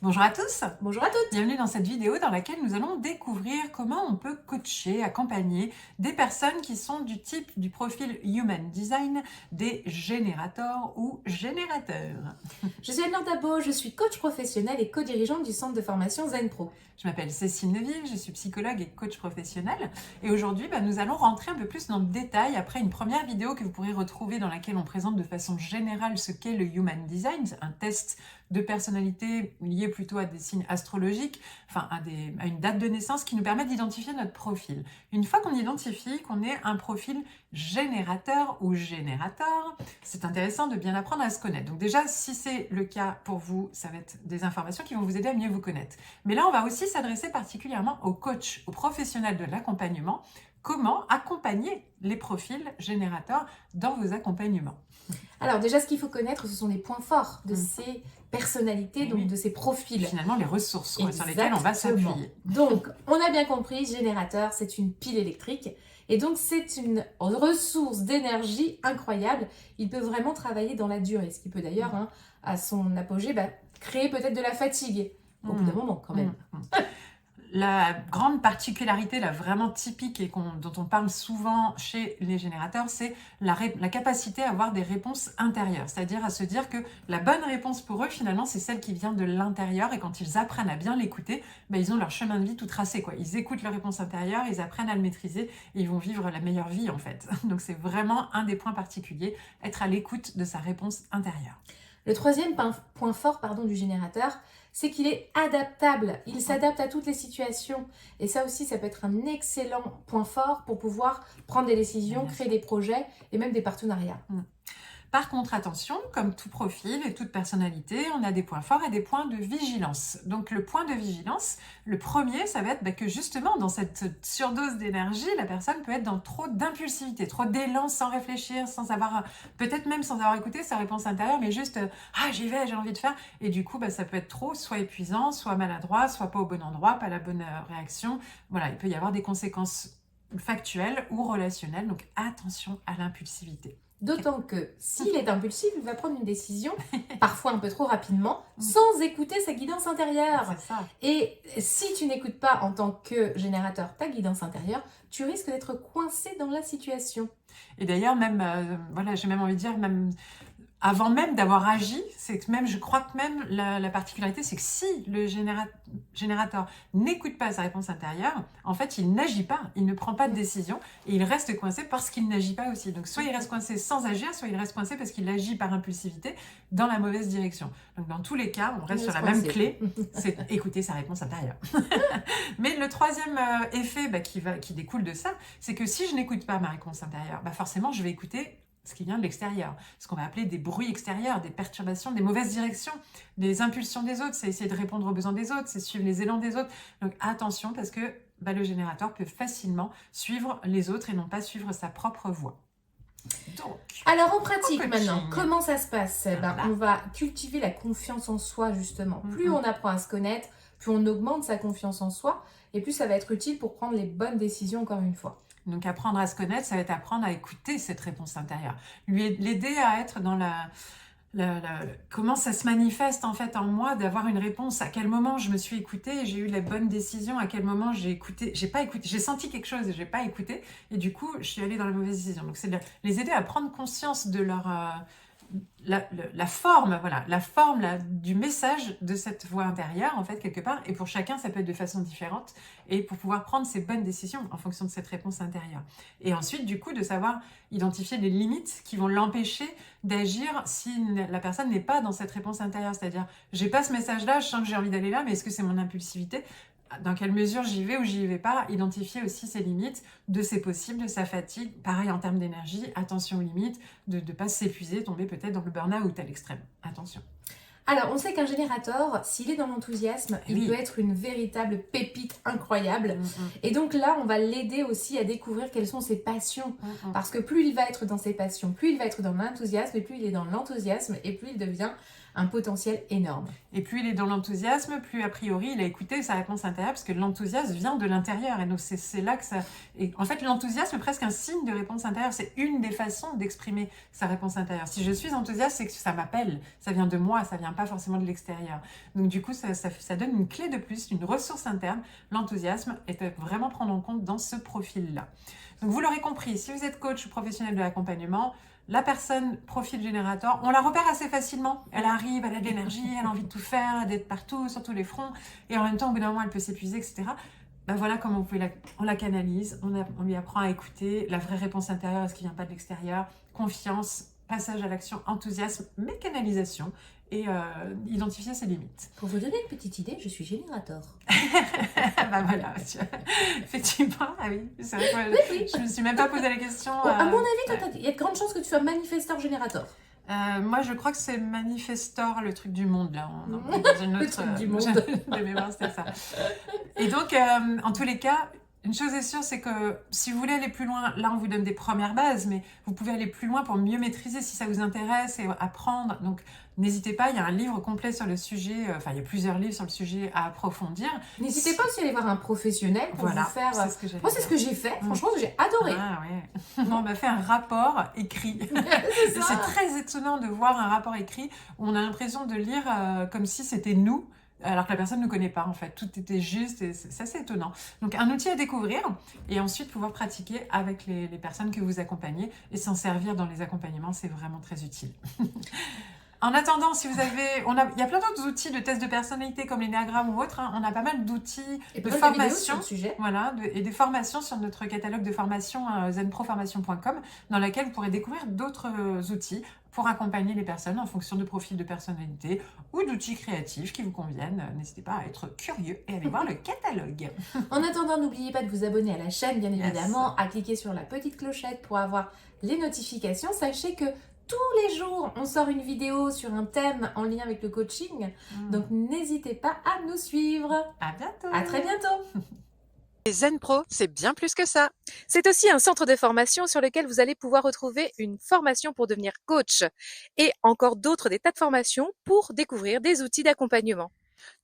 Bonjour à tous, Bonjour à toutes. bienvenue dans cette vidéo dans laquelle nous allons découvrir comment on peut coacher, accompagner des personnes qui sont du type du profil Human Design, des générateurs ou générateurs. Je suis Anne Dabo, je suis coach professionnel et co-dirigeante du centre de formation Zen Pro. Je m'appelle Cécile Neville, je suis psychologue et coach professionnel et aujourd'hui nous allons rentrer un peu plus dans le détail après une première vidéo que vous pourrez retrouver dans laquelle on présente de façon générale ce qu'est le Human Design, un test de personnalité lié plutôt à des signes astrologiques, enfin à une date de naissance qui nous permet d'identifier notre profil. Une fois qu'on identifie qu'on est un profil générateur ou générateur, c'est intéressant de bien apprendre à se connaître. Donc déjà, si c'est le cas pour vous, ça va être des informations qui vont vous aider à mieux vous connaître. Mais là, on va aussi s'adresser particulièrement aux coachs, aux professionnels de l'accompagnement. Comment accompagner les profils générateurs dans vos accompagnements? Alors déjà, ce qu'il faut connaître, ce sont les points forts de ces personnalités, Et donc oui. de ces profils. Finalement, les ressources sur lesquelles on va Exactement. s'appuyer. Donc, on a bien compris, générateur, c'est une pile électrique. Et donc, c'est une ressource d'énergie incroyable. Il peut vraiment travailler dans la durée, ce qui peut d'ailleurs, à son apogée, créer peut-être de la fatigue. Au bout d'un moment, quand même. La grande particularité, là, vraiment typique et dont on parle souvent chez les générateurs, c'est la capacité à avoir des réponses intérieures. C'est-à-dire à se dire que la bonne réponse pour eux, finalement, c'est celle qui vient de l'intérieur. Et quand ils apprennent à bien l'écouter, ils ont leur chemin de vie tout tracé, quoi. Ils écoutent leur réponse intérieure, ils apprennent à le maîtriser et ils vont vivre la meilleure vie, en fait. Donc c'est vraiment un des points particuliers, être à l'écoute de sa réponse intérieure. Le troisième point fort du générateur, c'est qu'il est adaptable. Il s'adapte à toutes les situations. Et ça aussi, ça peut être un excellent point fort pour pouvoir prendre des décisions, créer des projets et même des partenariats. Par contre, attention, comme tout profil et toute personnalité, on a des points forts et des points de vigilance. Donc le point de vigilance, le premier, ça va être que justement, dans cette surdose d'énergie, la personne peut être dans trop d'impulsivité, trop d'élan sans réfléchir, sans avoir, peut-être même sans avoir écouté sa réponse intérieure, mais juste « Ah, j'y vais, j'ai envie de faire ». Et du coup, ça peut être trop, soit épuisant, soit maladroit, soit pas au bon endroit, pas la bonne réaction. Voilà, il peut y avoir des conséquences factuelles ou relationnelles, donc attention à l'impulsivité. D'autant que s'il est impulsif, il va prendre une décision, parfois un peu trop rapidement, sans écouter sa guidance intérieure. C'est ça. Et si tu n'écoutes pas en tant que générateur ta guidance intérieure, tu risques d'être coincé dans la situation. Et d'ailleurs, même, j'ai même envie de dire, même avant même d'avoir agi, c'est que même, je crois que même la particularité, c'est que si le générateur n'écoute pas sa réponse intérieure, en fait, il n'agit pas, il ne prend pas de décision et il reste coincé parce qu'il n'agit pas aussi. Donc, soit il reste coincé sans agir, soit il reste coincé parce qu'il agit par impulsivité dans la mauvaise direction. Donc, dans tous les cas, on reste sur la même clé, c'est écouter sa réponse intérieure. Mais le troisième effet qui découle de ça, c'est que si je n'écoute pas ma réponse intérieure, forcément, je vais écouter ce qui vient de l'extérieur, ce qu'on va appeler des bruits extérieurs, des perturbations, des mauvaises directions, des impulsions des autres, c'est essayer de répondre aux besoins des autres, c'est suivre les élans des autres. Donc attention parce que le générateur peut facilement suivre les autres et non pas suivre sa propre voie. Donc, alors en pratique maintenant, comment ça se passe? On va cultiver la confiance en soi justement. Plus on apprend à se connaître, plus on augmente sa confiance en soi et plus ça va être utile pour prendre les bonnes décisions encore une fois. Donc apprendre à se connaître, ça va être apprendre à écouter cette réponse intérieure. L'aider à être dans comment ça se manifeste en fait en moi, d'avoir une réponse, à quel moment je me suis écoutée et j'ai eu les bonnes décisions, à quel moment j'ai pas écouté, j'ai senti quelque chose et j'ai pas écouté et du coup je suis allée dans la mauvaise décision. Donc c'est de les aider à prendre conscience de leur la forme, la forme du message de cette voix intérieure, en fait, quelque part. Et pour chacun, ça peut être de façon différente. Et pour pouvoir prendre ses bonnes décisions en fonction de cette réponse intérieure. Et ensuite, du coup, de savoir identifier les limites qui vont l'empêcher d'agir si la personne n'est pas dans cette réponse intérieure. C'est-à-dire, j'ai pas ce message-là, je sens que j'ai envie d'aller là, mais est-ce que c'est mon impulsivité ? Dans quelle mesure j'y vais ou j'y vais pas, identifier aussi ses limites, de ses possibles, de sa fatigue, pareil en termes d'énergie, attention aux limites, de ne pas s'épuiser, tomber peut-être dans le burn-out à l'extrême. Attention. Alors, on sait qu'un générateur, s'il est dans l'enthousiasme, il peut être une véritable pépite incroyable. Et donc là, on va l'aider aussi à découvrir quelles sont ses passions. Parce que plus il va être dans ses passions, plus il va être dans l'enthousiasme, et plus il est dans l'enthousiasme, et plus il devient un potentiel énorme. Et plus il est dans l'enthousiasme, plus a priori il a écouté sa réponse intérieure, parce que l'enthousiasme vient de l'intérieur. Et donc c'est là que ça... Et en fait, l'enthousiasme est presque un signe de réponse intérieure. C'est une des façons d'exprimer sa réponse intérieure. Si je suis enthousiaste, c'est que ça m'appelle. Ça vient de moi, ça vient pas forcément de l'extérieur. Donc du coup, ça donne une clé de plus, une ressource interne. L'enthousiasme est à vraiment prendre en compte dans ce profil-là. Donc vous l'aurez compris, si vous êtes coach ou professionnel de l'accompagnement, la personne profil générateur, on la repère assez facilement. Elle arrive, elle a de l'énergie, elle a envie de tout faire, d'être partout, sur tous les fronts. Et en même temps, au bout d'un moment, elle peut s'épuiser, etc. Ben voilà comment on la canalise, on lui apprend à écouter. La vraie réponse intérieure, est-ce qu'il ne vient pas de l'extérieur? Confiance, passage à l'action, enthousiasme, mais canalisation. Et identifier ses limites. Pour vous donner une petite idée, je suis générateur. Ben voilà, effectivement, ah oui, c'est vrai que Oui. je ne me suis même pas posé la question. À mon avis, il y a de grandes chances que tu sois manifesteur générateur. Moi, je crois que c'est Manifestor, le truc du monde, là. On est dans une autre, le truc du monde. De mémoire, c'était ça. Et donc, en tous les cas, une chose est sûre, c'est que si vous voulez aller plus loin, là, on vous donne des premières bases, mais vous pouvez aller plus loin pour mieux maîtriser si ça vous intéresse et apprendre. Donc, n'hésitez pas, il y a un livre complet sur le sujet, enfin, il y a plusieurs livres sur le sujet à approfondir. N'hésitez pas aussi à aller voir un professionnel pour vous faire... c'est ce que j'ai Moi, c'est ce que j'ai fait. Franchement, j'ai adoré. Ah ouais. On m'a fait un rapport écrit. C'est très étonnant de voir un rapport écrit où on a l'impression de lire comme si c'était nous, alors que la personne ne connaît pas en fait. Tout était juste et c'est assez étonnant. Donc un outil à découvrir et ensuite pouvoir pratiquer avec les personnes que vous accompagnez et s'en servir dans les accompagnements, c'est vraiment très utile. En attendant, si vous avez, il y a plein d'autres outils de tests de personnalité comme l'énéagramme ou autres. On a pas mal d'outils de formation, voilà, et des formations sur notre catalogue de formation zenproformation.com, dans laquelle vous pourrez découvrir d'autres outils pour accompagner les personnes en fonction de profils de personnalité ou d'outils créatifs qui vous conviennent. N'hésitez pas à être curieux et à aller voir le catalogue. En attendant, n'oubliez pas de vous abonner à la chaîne, bien évidemment, à cliquer sur la petite clochette pour avoir les notifications. Sachez que tous les jours, on sort une vidéo sur un thème en lien avec le coaching. Donc, n'hésitez pas à nous suivre. À bientôt. À très bientôt. Zen Pro, c'est bien plus que ça. C'est aussi un centre de formation sur lequel vous allez pouvoir retrouver une formation pour devenir coach et encore d'autres des tas de formations pour découvrir des outils d'accompagnement.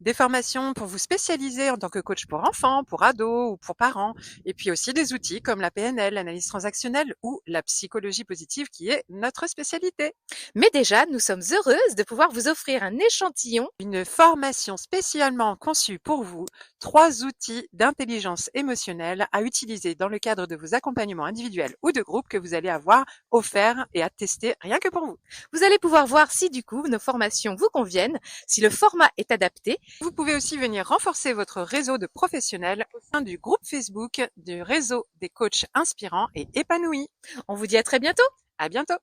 Des formations pour vous spécialiser en tant que coach pour enfants, pour ados ou pour parents. Et puis aussi des outils comme la PNL, l'analyse transactionnelle ou la psychologie positive qui est notre spécialité. Mais déjà, nous sommes heureuses de pouvoir vous offrir un échantillon, une formation spécialement conçue pour vous, 3 outils d'intelligence émotionnelle à utiliser dans le cadre de vos accompagnements individuels ou de groupe que vous allez avoir offerts et à tester rien que pour vous. Vous allez pouvoir voir si du coup nos formations vous conviennent, si le format est adapté. Vous pouvez aussi venir renforcer votre réseau de professionnels au sein du groupe Facebook du réseau des coachs inspirants et épanouis. On vous dit à très bientôt. À bientôt.